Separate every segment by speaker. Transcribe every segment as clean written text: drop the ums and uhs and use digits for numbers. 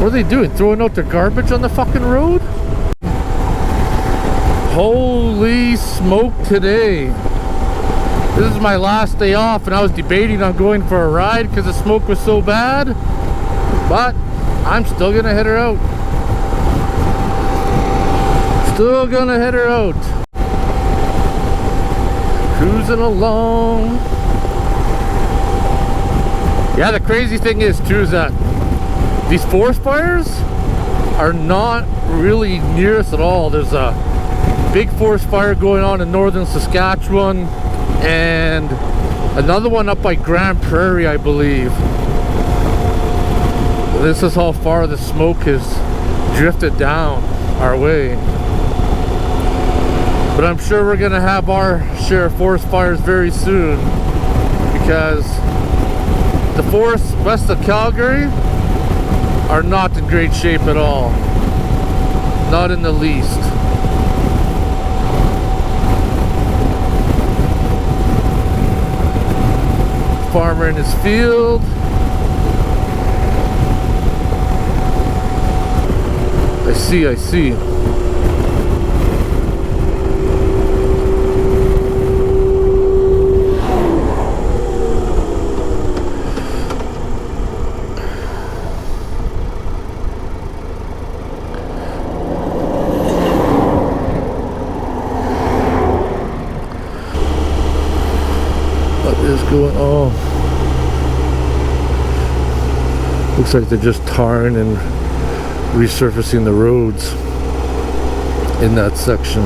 Speaker 1: What are they doing? Throwing out their garbage on the fucking road? Holy smoke today. This is my last day off and I was debating on going for a ride because the smoke was so bad. But I'm still gonna head her out. Still gonna head her out. Cruising along. Yeah, the crazy thing is too is that these forest fires are not really near us at all. There's a big forest fire going on in northern Saskatchewan and another one up by Grand Prairie, I believe. This is how far the smoke has drifted down our way. But I'm sure we're gonna have our share of forest fires very soon because the forests west of Calgary are not in great shape at all. Not in the least. Farmer in his field. I see. What is going on? Looks like they're just tarring and resurfacing the roads in that section.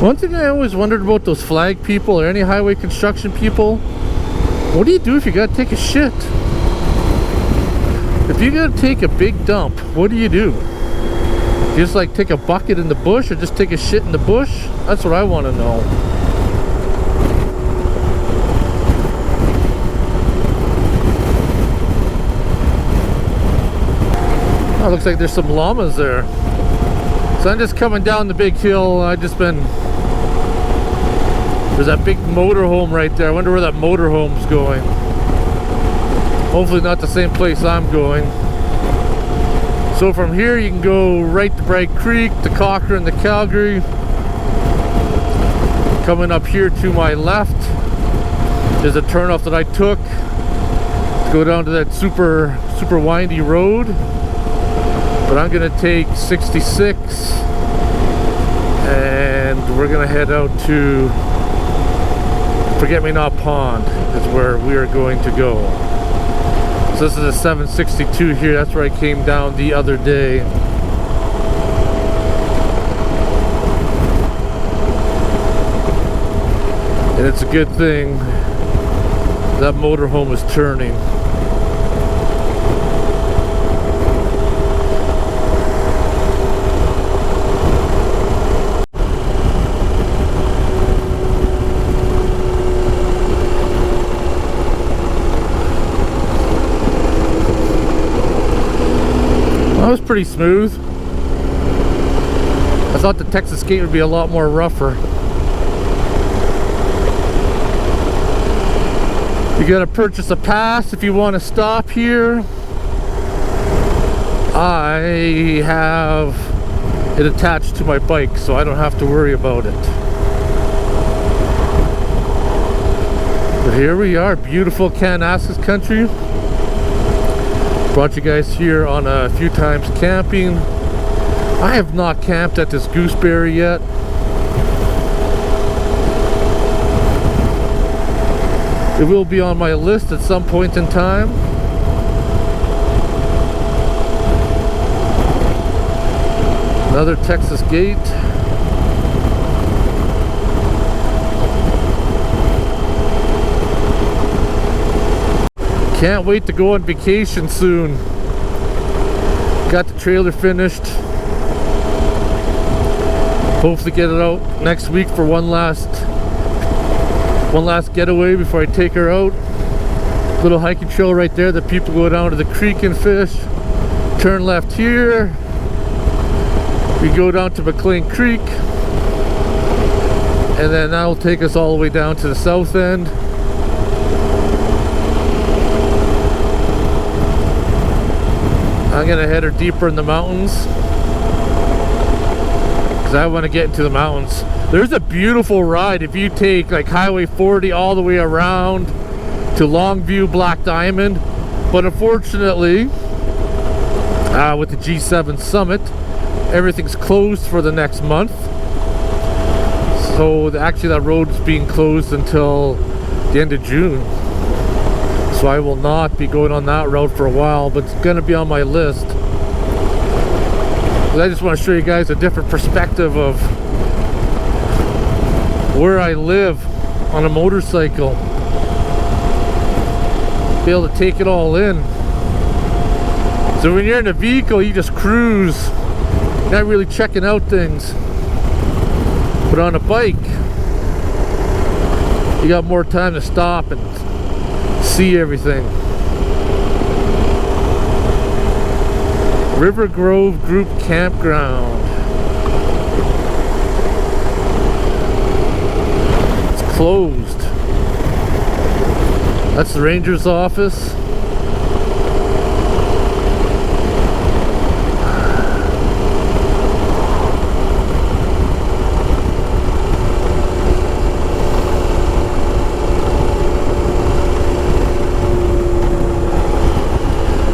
Speaker 1: One thing I always wondered about those flag people or any highway construction people, what do you do if you gotta take a shit? If you gotta take a big dump, what do? You just like take a bucket in the bush or just take a shit in the bush? That's what I want to know. Oh, looks like there's some llamas there. So I'm just coming down the big hill. There's that big motorhome right there. I wonder where that motorhome's going. Hopefully not the same place I'm going. So from here you can go right to Bragg Creek, to Cochrane, to Calgary. Coming up here to my left, there's a turnoff that I took to go down to that super windy road. But I'm gonna take 66 and we're gonna head out to Forget-Me-Not Pond is where we are going to go. So this is a 762 here. That's where I came down the other day. And it's a good thing that motorhome is turning. That was pretty smooth. I thought the Texas gate would be a lot more rougher. You gotta purchase a pass if you want to stop here. I have it attached to my bike, so I don't have to worry about it. But here we are, beautiful Kananaskis country. Brought you guys here on a few times camping. I have not camped at this gooseberry yet. It will be on my list at some point in time. Another Texas gate. Can't wait to go on vacation soon. Got the trailer finished. Hopefully get it out next week for one last getaway before I take her out. Little hiking trail right there that people go down to the creek and fish. Turn left here. We go down to McLean Creek, and then that will take us all the way down to the south end. I'm gonna head her deeper in the mountains because I want to get into the mountains. There's a beautiful ride if you take like Highway 40 all the way around to Longview, Black Diamond, but unfortunately with the G7 Summit, everything's closed for the next month. So actually that road's being closed until the end of June. So I will not be going on that route for a while, but it's gonna be on my list. But I just want to show you guys a different perspective of where I live on a motorcycle. Be able to take it all in. So when you're in a vehicle, you just cruise, not really checking out things. But on a bike, you got more time to stop and see everything. River Grove Group Campground. It's closed. That's the ranger's office.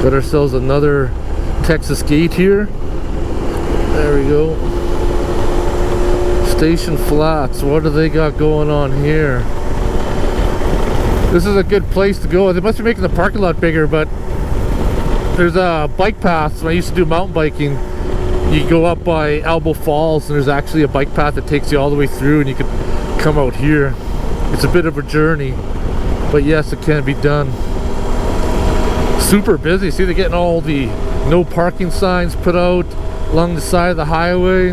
Speaker 1: Got ourselves another Texas gate here. There we go. Station Flats. What do they got going on here? This is a good place to go. They must be making the parking lot bigger, but there's a bike path. When I used to do mountain biking, you go up by Elbow Falls and there's actually a bike path that takes you all the way through, and you can come out here. It's a bit of a journey, but yes, it can be done. Super busy. See, they're getting all the no parking signs put out along the side of the highway.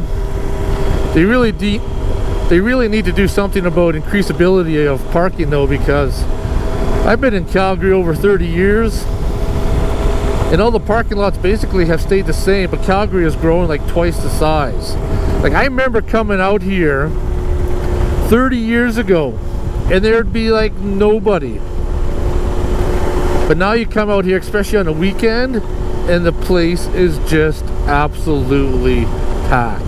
Speaker 1: They really need to do something about increasability of parking though, because I've been in Calgary over 30 years and all the parking lots basically have stayed the same, but Calgary has grown like twice the size. Like, I remember coming out here 30 years ago and there'd be like nobody. But now you come out here, especially on a weekend, and the place is just absolutely packed.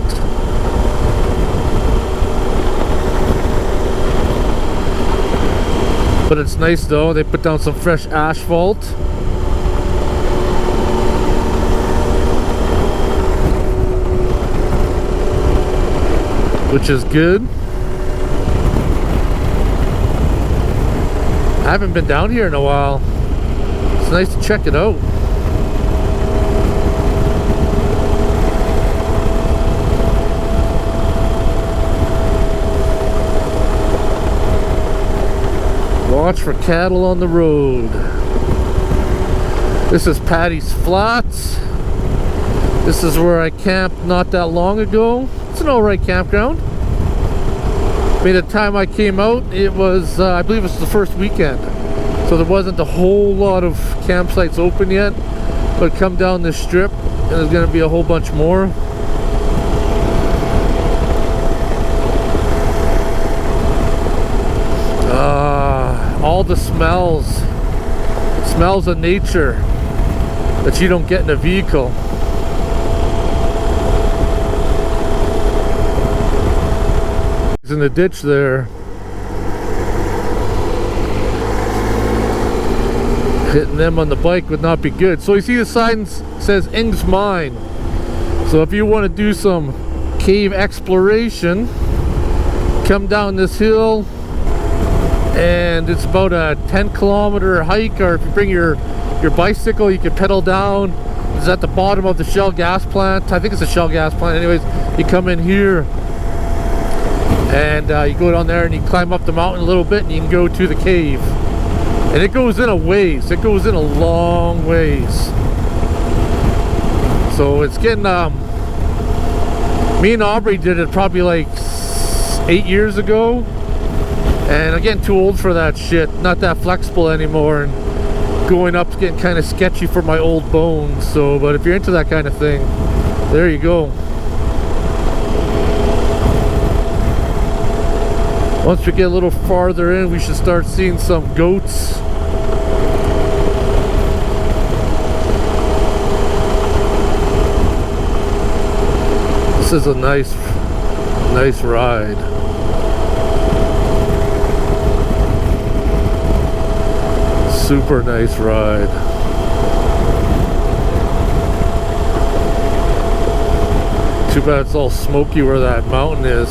Speaker 1: But it's nice though, they put down some fresh asphalt. Which is good. I haven't been down here in a while. It's nice to check it out. Watch for cattle on the road. This is Patty's Flats. This is where I camped not that long ago. It's an alright campground. By the time I came out, it was, I believe it was the first weekend. So there wasn't a whole lot of campsites open yet. But come down this strip and there's going to be a whole bunch more. All the smells of nature that you don't get in a vehicle. He's in the ditch there. Hitting them on the bike would not be good. So you see the sign says Ing's Mine. So if you want to do some cave exploration, come down this hill. And it's about a 10-kilometer hike, or if you bring your bicycle, you can pedal down. It's at the bottom of the Shell gas plant. I think it's a Shell gas plant. Anyways, you come in here and you go down there and you climb up the mountain a little bit and you can go to the cave. And it goes in a ways. It goes in a long ways. So it's getting, me and Aubrey did it probably like 8 years ago. And I'm getting too old for that shit. Not that flexible anymore. And going up's getting kind of sketchy for my old bones. So, but if you're into that kind of thing, there you go. Once we get a little farther in, we should start seeing some goats. This is a nice ride. Super nice ride. Too bad it's all smoky where that mountain is,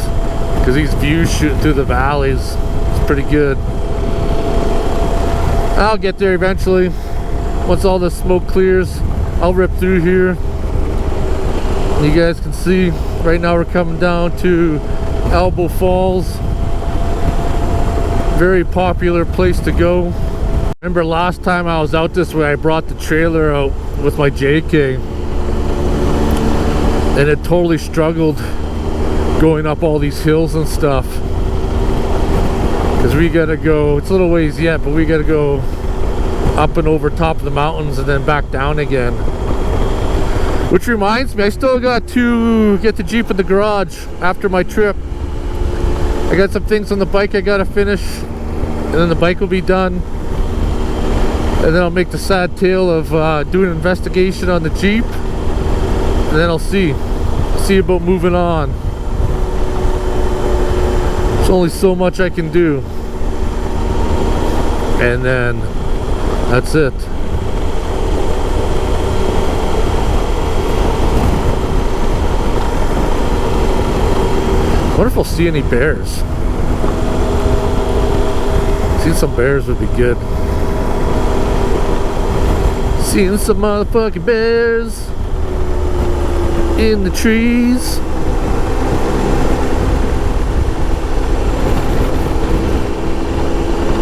Speaker 1: because these views shooting through the valleys, it's pretty good. I'll get there eventually. Once all the smoke clears, I'll rip through here. You guys can see right now we're coming down to Elbow Falls. Very popular place to go. Remember last time I was out this way, I brought the trailer out with my JK, and it totally struggled going up all these hills and stuff, because we gotta go, it's a little ways yet, but we gotta go up and over top of the mountains and then back down again. Which reminds me, I still got to get the Jeep in the garage after my trip. I got some things on the bike I gotta finish, and then the bike will be done. And then I'll make the sad tale of doing an investigation on the Jeep, and then I'll see about moving on. There's only so much I can do, and then that's it. I wonder if I'll see any bears. Seeing some bears would be good. Seeing some motherfucking bears in the trees.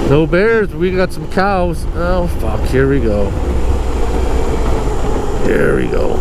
Speaker 1: No bears, we got some cows. Oh fuck, here we go. Here we go.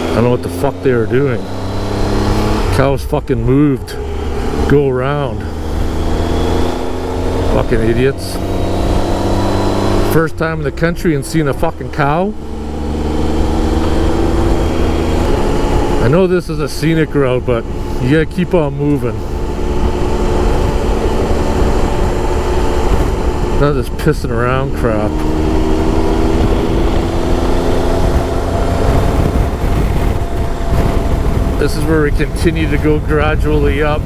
Speaker 1: I don't know what the fuck they were doing. Cows fucking moved. Go around. Fucking idiots. First time in the country and seeing a fucking cow. I know this is a scenic route, but you gotta keep on moving. None of this pissing around crap. This is where we continue to go gradually up.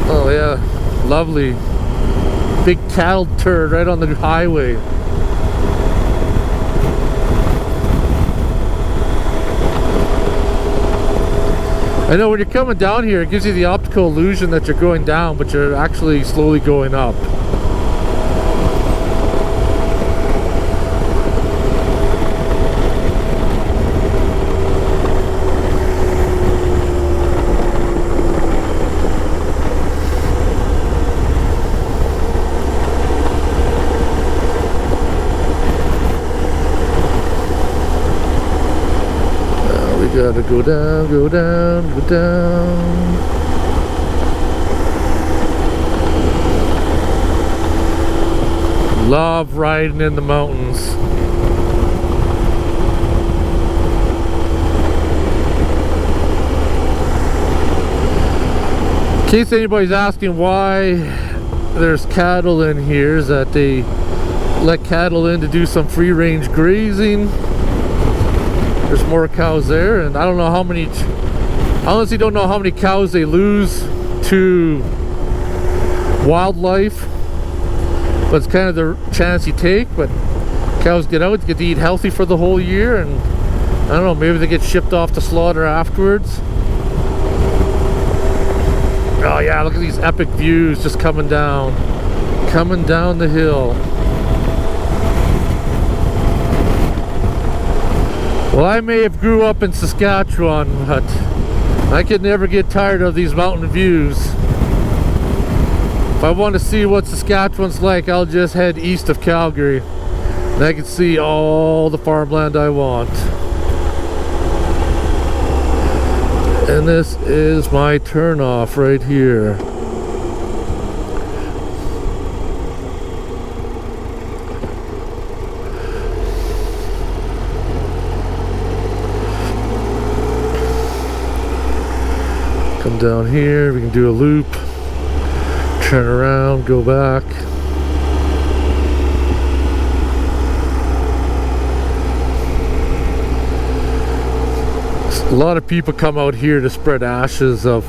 Speaker 1: Oh yeah, lovely. Big cattle turd right on the highway. I know when you're coming down here, it gives you the optical illusion that you're going down, but you're actually slowly going up. Gotta go down, go down, go down. Love riding in the mountains. In case anybody's asking why there's cattle in here, is that they let cattle in to do some free range grazing. There's more cows there, and I don't know how many, I honestly don't know how many cows they lose to wildlife, but it's kind of the chance you take. But cows get out, get to eat healthy for the whole year, and I don't know, maybe they get shipped off to slaughter afterwards. Oh yeah, look at these epic views just coming down the hill. Well, I may have grew up in Saskatchewan, but I could never get tired of these mountain views. If I want to see what Saskatchewan's like, I'll just head east of Calgary. And I can see all the farmland I want. And this is my turnoff right here. Come down here, we can do a loop, turn around, go back. A lot of people come out here to spread ashes of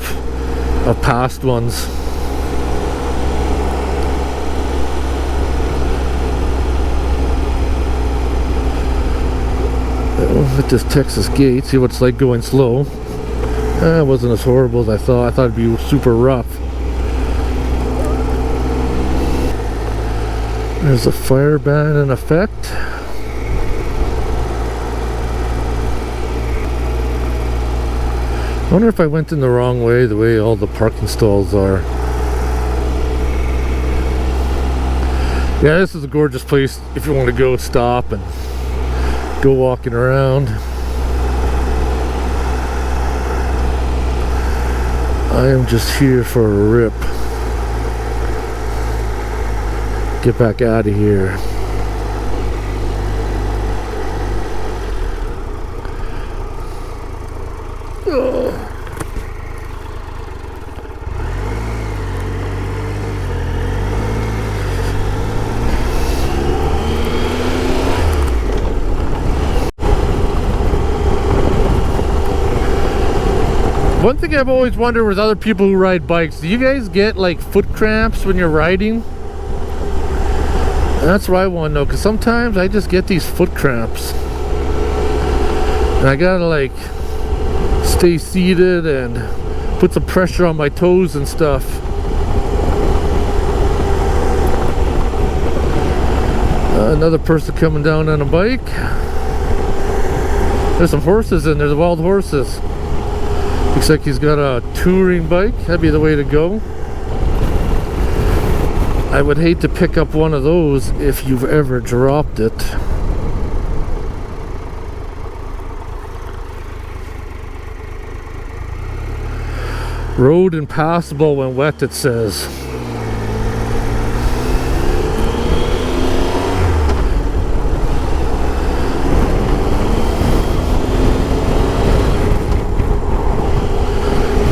Speaker 1: past ones. At this Texas gate, see what it's like going slow. It wasn't as horrible as I thought. I thought it'd be super rough. There's a fire ban in effect. I wonder if I went in the wrong way, the way all the parking stalls are. Yeah, this is a gorgeous place if you want to go stop and go walking around. I am just here for a rip. Get back out of here. One thing I've always wondered with other people who ride bikes, do you guys get like foot cramps when you're riding? That's what I want to know, because sometimes I just get these foot cramps. And I gotta like stay seated and put some pressure on my toes and stuff. Another person coming down on a bike. There's some horses in there, the wild horses. Looks like he's got a touring bike. That'd be the way to go. I would hate to pick up one of those if you've ever dropped it. Road impassable when wet, it says.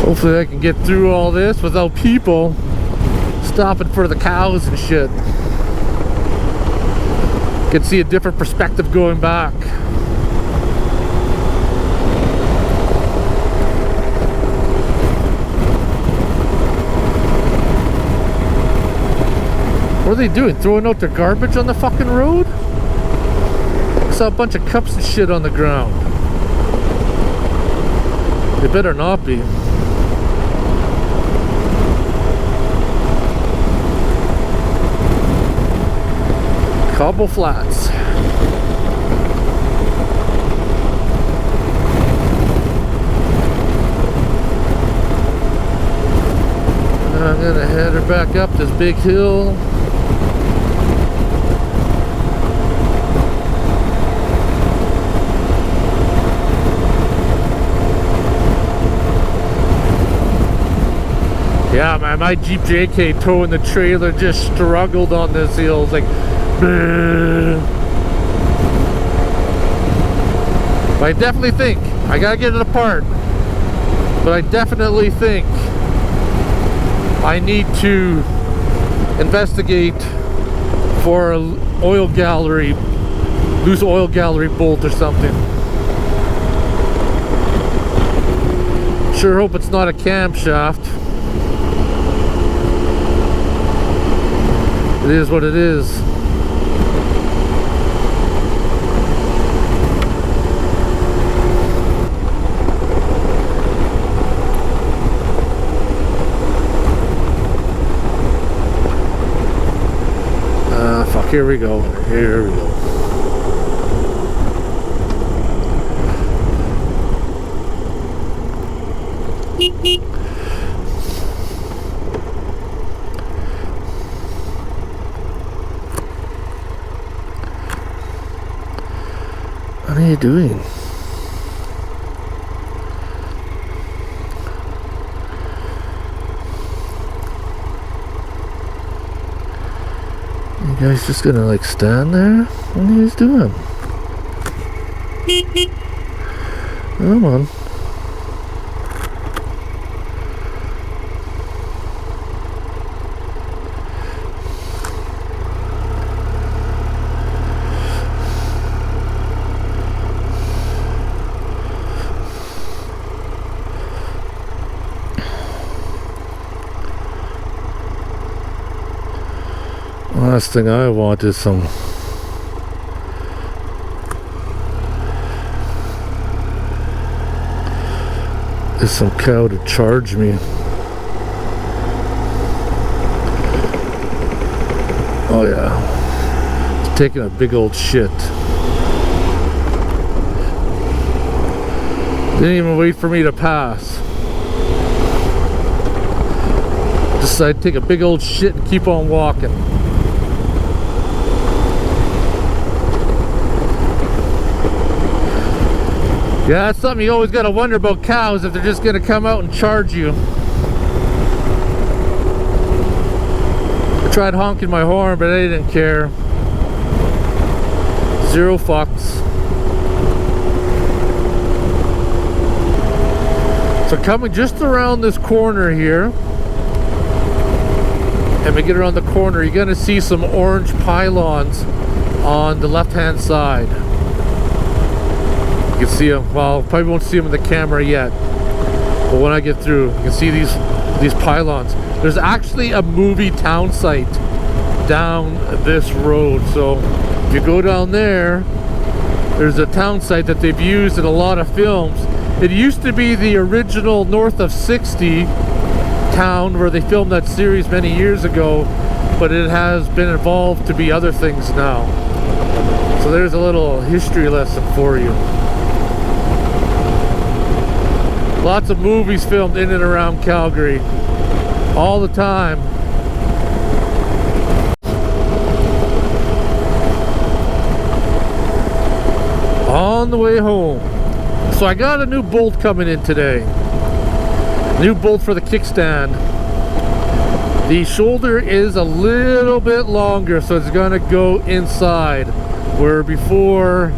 Speaker 1: Hopefully I can get through all this without people stopping for the cows and shit. Can see a different perspective going back. What are they doing? Throwing out their garbage on the fucking road? I saw a bunch of cups and shit on the ground. They better not be. Cobble flats. I'm gonna head her back up this big hill. Yeah, man, my Jeep JK towing the trailer just struggled on this hill. It's like, bleh. But I definitely think, I gotta get it apart, but I definitely think I need to investigate for an oil gallery, loose oil gallery bolt or something. Sure hope it's not a camshaft. It is what it is. Fuck, here we go. Here we go. are you doing? You guys just gonna like stand there? What are you guys doing? Come on. Last thing I want is some cow to charge me. Oh yeah, it's taking a big old shit. Didn't even wait for me to pass. Decided to take a big old shit and keep on walking. Yeah, that's something you always gotta wonder about cows, if they're just gonna come out and charge you. I tried honking my horn, but I didn't care. Zero fucks. So coming just around this corner here, and we get around the corner, you're gonna see some orange pylons on the left-hand side. You can see them. Well, probably won't see them in the camera yet, but when I get through, you can see these pylons. There's actually a movie town site down this road. So if you go down there, there's a town site that they've used in a lot of films. It used to be the original North of 60 town where they filmed that series many years ago, but it has been evolved to be other things now. So there's a little history lesson for you. Lots of movies filmed in and around Calgary all the time. On the way home. So I got a new bolt coming in today. New bolt for the kickstand. The shoulder is a little bit longer, so it's gonna go inside, where before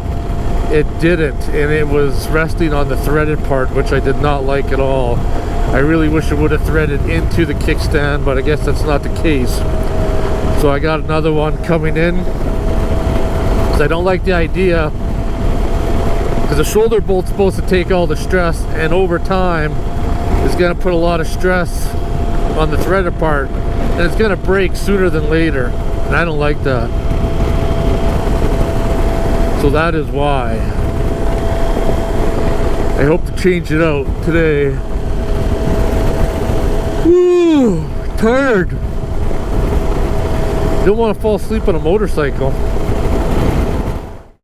Speaker 1: it didn't, and it was resting on the threaded part, which I did not like at all. I really wish it would have threaded into the kickstand, but I guess that's not the case. So I got another one coming in, because I don't like the idea, because the shoulder bolt's supposed to take all the stress, and over time it's going to put a lot of stress on the threaded part, and it's going to break sooner than later, and I don't like that. So that is why I hope to change it out today. Woo, tired. Don't want to fall asleep on a motorcycle.